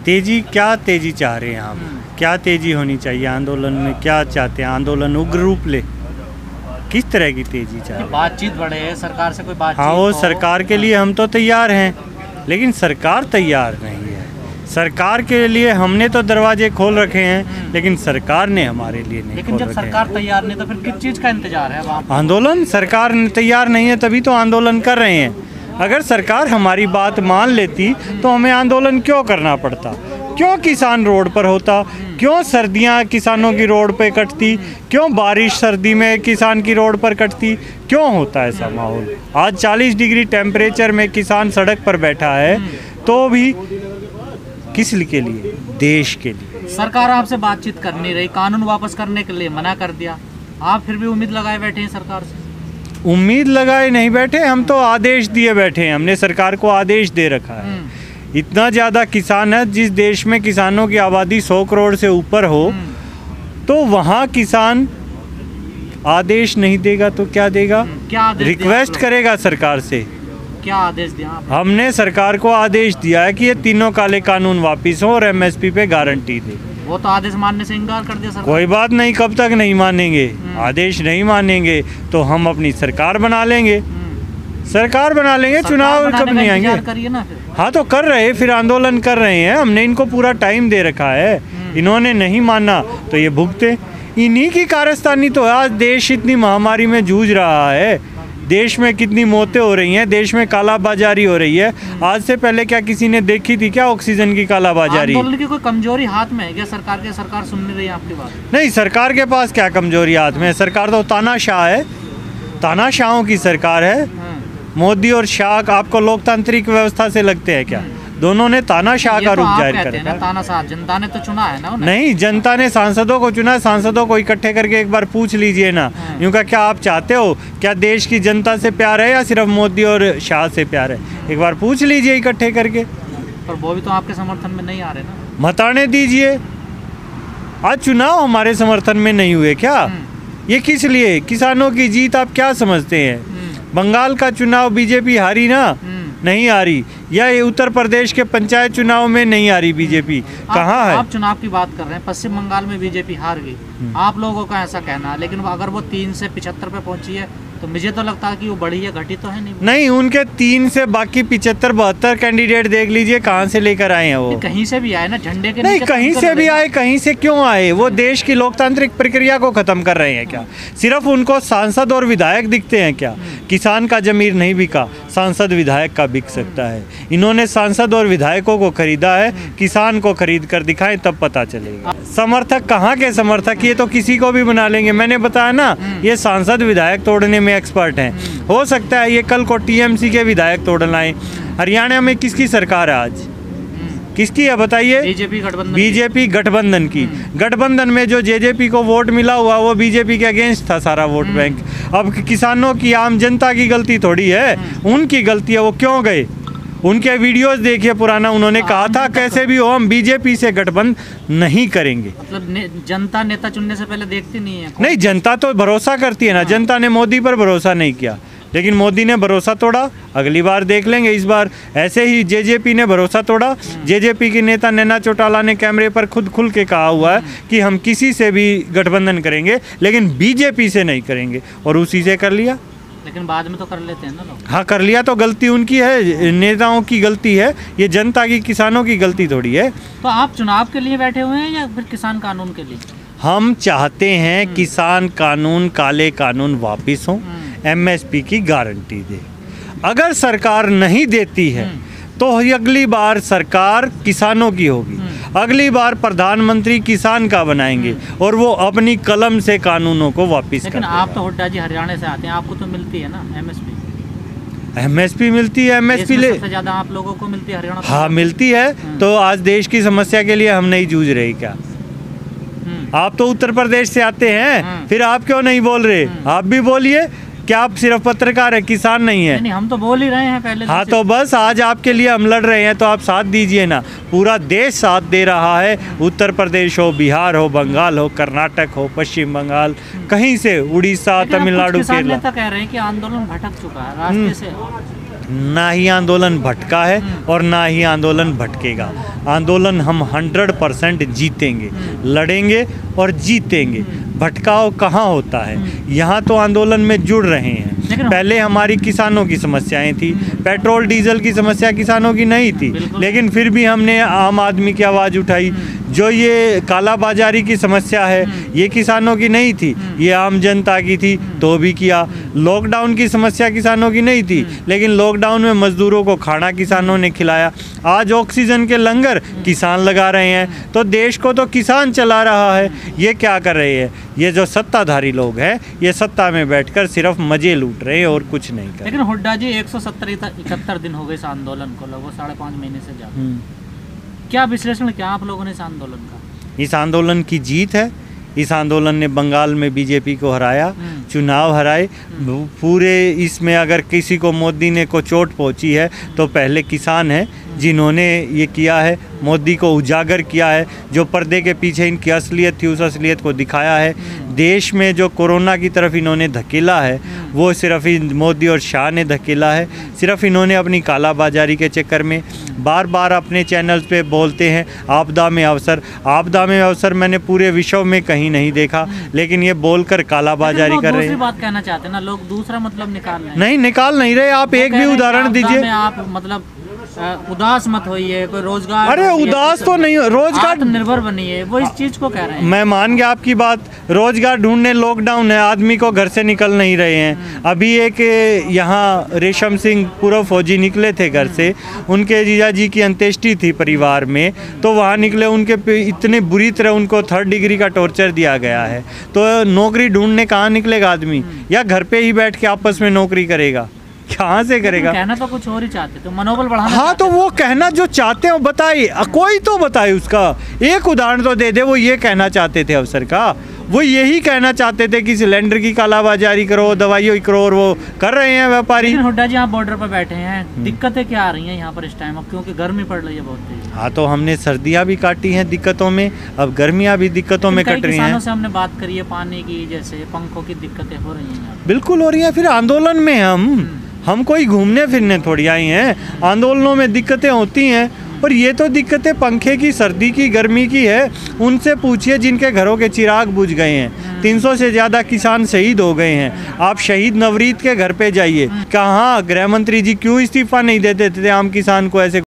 तेजी क्या तेजी चाह रहे हैं हम? क्या तेजी होनी चाहिए आंदोलन में? क्या चाहते हैं? आंदोलन उग्र रूप ले? किस तरह की तेजी चाह रहे हैं? बातचीत बढ़े, सरकार से कोई बातचीत हाँ, वो हो। सरकार के लिए हम तो तैयार हैं, लेकिन सरकार तैयार नहीं है। सरकार के लिए हमने तो दरवाजे खोल रखे हैं, लेकिन सरकार ने हमारे लिए नहीं लेकिन खोल जब रखे सरकार हैं। तैयार नहीं तो फिर किस चीज़ का इंतजार है वहाँ? आंदोलन, सरकार तैयार नहीं है तभी तो आंदोलन कर रहे हैं। अगर सरकार हमारी बात मान लेती तो हमें आंदोलन क्यों करना पड़ता? क्यों किसान रोड पर होता? क्यों सर्दियां किसानों की रोड पे कटती? क्यों बारिश सर्दी में किसान की रोड पर कटती? क्यों होता ऐसा माहौल? आज 40 डिग्री टेम्परेचर में किसान सड़क पर बैठा है, तो भी किस के लिए? देश के लिए। सरकार आपसे बातचीत कर नहीं रही, कानून वापस करने के लिए मना कर दिया, आप फिर भी उम्मीद लगाए बैठे हैं सरकार से? उम्मीद लगाए नहीं बैठे, हम तो आदेश दिए बैठे हैं। हमने सरकार को आदेश दे रखा है। इतना ज़्यादा किसान है, जिस देश में किसानों की आबादी 100 करोड़ से ऊपर हो, तो वहाँ किसान आदेश नहीं देगा तो क्या देगा? क्या आदेश दिया रिक्वेस्ट आप लोग? करेगा सरकार से। क्या आदेश दिया आप? हमने सरकार को आदेश दिया है कि ये तीनों काले कानून वापिस हो और एमएसपी पे गारंटी दे। वो तो आदेश मानने से इनकार कर दिया सरकार। कोई बात नहीं, कब तक नहीं मानेंगे? आदेश नहीं मानेंगे तो हम अपनी सरकार बना लेंगे। सरकार बना लेंगे, चुनाव कब नहीं आएंगे? करिए ना फिर। हाँ, तो कर रहे, फिर आंदोलन कर रहे हैं। हमने इनको पूरा टाइम दे रखा है, इन्होंने नहीं माना तो ये भुगते। इन्हीं की कारस्तानी तो आज देश इतनी महामारी में जूझ रहा है। देश में कितनी मौतें हो रही हैं, देश में कालाबाजारी हो रही है। आज से पहले क्या किसी ने देखी थी क्या ऑक्सीजन की कालाबाजारी? आंदोलन की कोई कमजोरी हाथ में है क्या सरकार के? सरकार सुन नहीं रही है आपकी बात? नहीं, सरकार के पास क्या कमजोरी हाथ में है? सरकार तो तानाशाह है, तानाशाहों की सरकार है। मोदी और शाह आपको लोकतांत्रिक व्यवस्था से लगते हैं क्या? दोनों ने तानाशाह का रूप जाहिर कर रखा है। तानाशाह जनता ने तो चुना है ना उन्हें? नहीं, जनता ने सांसदों को चुना। सांसदों को इकट्ठे करके एक बार पूछ लीजिए ना, यूँ का क्या आप चाहते हो? क्या देश की जनता से प्यार है या सिर्फ मोदी और शाह से प्यार है? एक बार पूछ लीजिए इकट्ठे करके। पर वो भी तो आपके समर्थन में नहीं आ रहे ना। मताने दीजिए। आज चुनाव हमारे समर्थन में नहीं हुए क्या? ये किस लिए? किसानों की जीत आप क्या समझते हैं? बंगाल का चुनाव बीजेपी हारी ना, नहीं आ रही, या ये उत्तर प्रदेश के पंचायत चुनाव में नहीं आ रही बीजेपी? कहाँ है? आप चुनाव की बात कर रहे हैं, पश्चिम बंगाल में बीजेपी हार गई, आप लोगों का ऐसा कहना है, लेकिन अगर वो 3 से 75 पे पहुंची है तो मुझे तो लगता है कि वो बढ़ी है, घटी तो है नहीं। नहीं, उनके 3 से बाकी 75-72 कैंडिडेट देख लीजिए कहाँ से लेकर आए हैं वो। कहीं से भी आए ना, झंडे के नहीं, नीचे कहीं से भी आए, कहीं से क्यों आए? वो देश की लोकतांत्रिक प्रक्रिया को खत्म कर रहे हैं क्या? सिर्फ उनको सांसद और विधायक दिखते हैं क्या? किसान का जमीर नहीं बिका, सांसद विधायक का बिक सकता है। इन्होंने सांसद और विधायकों को खरीदा है, किसान को खरीद कर दिखाएं तब पता चलेगा। समर्थक कहाँ के समर्थक? ये तो किसी को भी बना लेंगे। मैंने बताया ना, ये सांसद विधायक तोड़ने में एक्सपर्ट हैं। हो सकता है ये कल को टीएमसी के विधायक तोड़ लाएं। हरियाणा में किसकी सरकार है आज? किसकी है बताइए? बीजेपी गठबंधन की। गठबंधन में जो जेजेपी को वोट मिला हुआ वो बीजेपी के अगेंस्ट था सारा वोट बैंक। अब किसानों की, आम जनता की गलती थोड़ी है, उनकी गलती है। वो क्यों गए? उनके वीडियोस देखिए पुराना, उन्होंने कहा था कैसे भी हो हम बीजेपी से गठबंधन नहीं करेंगे। मतलब जनता नेता चुनने से पहले देखती नहीं है? नहीं, जनता तो भरोसा करती है ना। जनता ने मोदी पर भरोसा नहीं किया, लेकिन मोदी ने भरोसा तोड़ा। अगली बार देख लेंगे। इस बार ऐसे ही जेजेपी ने भरोसा तोड़ा। जेजेपी के नेता नैना चौटाला ने कैमरे पर खुद खुल के कहा हुआ है कि हम किसी से भी गठबंधन करेंगे, लेकिन बीजेपी से नहीं करेंगे, और उसी से कर लिया। लेकिन बाद में तो कर लेते हैं ना लोग। हाँ, कर लिया तो गलती उनकी है, नेताओं की गलती है। ये जनता की, किसानों की गलती थोड़ी है। तो आप चुनाव के लिए बैठे हुए हैं या फिर किसान कानून के लिए? हम चाहते हैं किसान कानून, काले कानून वापिस हों, एमएसपी की गारंटी दे। अगर सरकार नहीं देती है तो अगली बार सरकार किसानों की होगी। अगली बार प्रधानमंत्री किसान का बनाएंगे और वो अपनी कलम से कानूनों को वापिस कर देगा। लेकिन आप तो हुड्डा जी हरियाणा से आते हैं, आपको तो मिलती है ना एमएसपी? एमएसपी मिलती है, एमएसपी ले सबसे ज्यादा आप लोगों को मिलती है हरियाणा? हाँ, मिलती है। तो आज देश की समस्या के लिए हम नहीं जूझ रहे क्या? आप तो उत्तर प्रदेश से आते हैं, फिर आप क्यों नहीं बोल रहे? आप भी बोलिए। क्या आप सिर्फ पत्रकार है, किसान नहीं है? नहीं, हम तो बोल ही रहे हैं पहले। हाँ, तो बस आज आपके लिए हम लड़ रहे हैं, तो आप साथ दीजिए ना। पूरा देश साथ दे रहा है। उत्तर प्रदेश हो, बिहार हो, बंगाल हो, कर्नाटक हो, पश्चिम बंगाल, कहीं से, उड़ीसा, तमिलनाडु, केरला। कह रहे हैं कि आंदोलन भटक चुका है रास्ते से। ना ही आंदोलन भटका है और ना ही आंदोलन भटकेगा। आंदोलन हम 100% जीतेंगे, लड़ेंगे और जीतेंगे। भटकाव कहाँ होता है? यहाँ तो आंदोलन में जुड़ रहे हैं। पहले हमारी किसानों की समस्याएं थी, पेट्रोल डीजल की समस्या किसानों की नहीं थी, लेकिन फिर भी हमने आम आदमी की आवाज़ उठाई। जो ये काला बाजारी की समस्या है, ये किसानों की नहीं थी, ये आम जनता की थी, तो भी किया। लॉकडाउन की समस्या किसानों की नहीं थी, लेकिन लॉकडाउन में मजदूरों को खाना किसानों ने खिलाया। आज ऑक्सीजन के लंगर किसान लगा रहे हैं, तो देश को तो किसान चला रहा है। ये क्या कर रहे हैं? ये जो सत्ताधारी लोग हैं, ये सत्ता में बैठकर सिर्फ मजे लूट रहे हैं और कुछ नहीं कर रहे। लेकिन हुड्डा जी 171 दिन हो गए इस आंदोलन को, लगभग 5.5 महीने से ज़्यादा। क्या विश्लेषण क्या आप लोगों ने इस आंदोलन का? इस आंदोलन की जीत है। इस आंदोलन ने बंगाल में बीजेपी को हराया, चुनाव हराए। पूरे इसमें अगर किसी को मोदी ने को चोट पहुंची है तो पहले किसान है जिन्होंने ये किया है, मोदी को उजागर किया है। जो पर्दे के पीछे इनकी असलियत थी, उस असलियत को दिखाया है। देश में जो कोरोना की तरफ इन्होंने धकेला है, वो सिर्फ मोदी और शाह ने धकेला है। सिर्फ इन्होंने अपनी काला बाजारी के चक्कर में बार बार अपने चैनल्स पे बोलते हैं आपदा में अवसर। आपदा में अवसर मैंने पूरे विश्व में कहीं नहीं देखा, लेकिन ये बोलकर काला बाजारी कर रहे हैं। बात कहना चाहते हैं ना, लोग दूसरा मतलब निकाल रहे हैं। नहीं निकाल नहीं रहे। आप एक भी उदाहरण दीजिए। आप मतलब उदास मत होइए, कोई रोजगार। अरे उदास तो नहीं, रोजगार निर्भर बनिए, वो इस चीज को कह रहे हैं। मैं मान गया आपकी बात। रोजगार ढूंढने लॉकडाउन है, आदमी को घर से निकल नहीं रहे हैं। अभी एक यहाँ रेशम सिंह पूर्व फौजी निकले थे घर से, उनके जीजा जी की अंत्येष्टि थी परिवार में, तो वहाँ निकले, उनके पे इतने बुरी तरह उनको 3rd डिग्री का टॉर्चर दिया गया है। तो नौकरी ढूंढने कहाँ निकलेगा आदमी? या घर पे ही बैठ के आपस में नौकरी करेगा? कहाँ से करेगा? कहना तो कुछ और ही चाहते, तो मनोबल बढ़ाना। हाँ, तो वो कहना जो चाहते हैं वो बताइए, कोई तो बताए उसका एक उदाहरण तो दे दे। वो ये कहना चाहते थे अफसर का, वो यही कहना चाहते थे कि सिलेंडर की कालाबाजारी करो, दवाइयों की करो, और वो कर रहे हैं व्यापारी। हुड्डा जी आप बॉर्डर पर बैठे हैं, दिक्कतें क्या आ रही हैं यहाँ पर इस टाइम? अब क्योंकि गर्मी पड़ रही है बहुत तेज। हाँ, तो हमने सर्दियाँ भी काटी हैं दिक्कतों में, अब गर्मियाँ भी दिक्कतों में कट रही हैं। किसानों से हमने बात करी है, पानी की, जैसे पंखों की दिक्कतें हो रही हैं। बिल्कुल हो रही हैं। फिर आंदोलन में हम कोई घूमने फिरने थोड़ी आई हैं। आंदोलनों में दिक्कतें होती हैं, और ये तो दिक्कतें पंखे की, सर्दी की, गर्मी की है। उनसे पूछिए जिनके घरों के चिराग बुझ गए हैं। 300 से ज़्यादा किसान शहीद हो गए हैं। आप शहीद नवरीत के घर पे जाइए, कहाँ गृह मंत्री जी क्यों इस्तीफा नहीं देते थे आम किसान को? ऐसे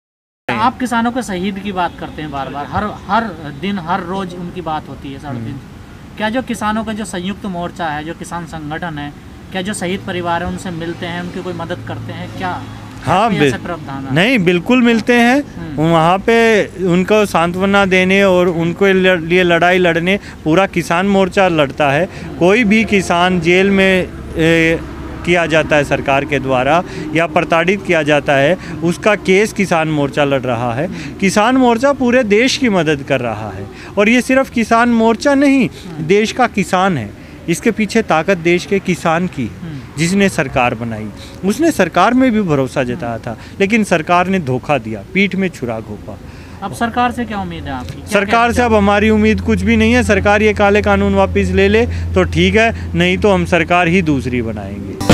आप किसानों के शहीद की बात करते हैं बार बार, हर दिन हर रोज उनकी बात होती है 3.5। क्या जो किसानों का जो संयुक्त मोर्चा है, जो किसान संगठन है, क्या जो शहीद परिवार है उनसे मिलते हैं, उनकी कोई मदद करते हैं क्या? हाँ, नहीं बिल्कुल मिलते हैं। वहाँ पे उनको सांत्वना देने और उनको लिए लड़ाई लड़ने पूरा किसान मोर्चा लड़ता है। कोई भी किसान जेल में किया जाता है सरकार के द्वारा या प्रताड़ित किया जाता है, उसका केस किसान मोर्चा लड़ रहा है। किसान मोर्चा पूरे देश की मदद कर रहा है, और ये सिर्फ किसान मोर्चा नहीं, देश का किसान है। इसके पीछे ताकत देश के किसान की, जिसने सरकार बनाई। उसने सरकार में भी भरोसा जताया था, लेकिन सरकार ने धोखा दिया, पीठ में छुरा घोंपा। अब सरकार से क्या उम्मीद है आपकी? सरकार से अब हमारी उम्मीद कुछ भी नहीं है। सरकार ये काले कानून वापस ले ले तो ठीक है, नहीं तो हम सरकार ही दूसरी बनाएंगे।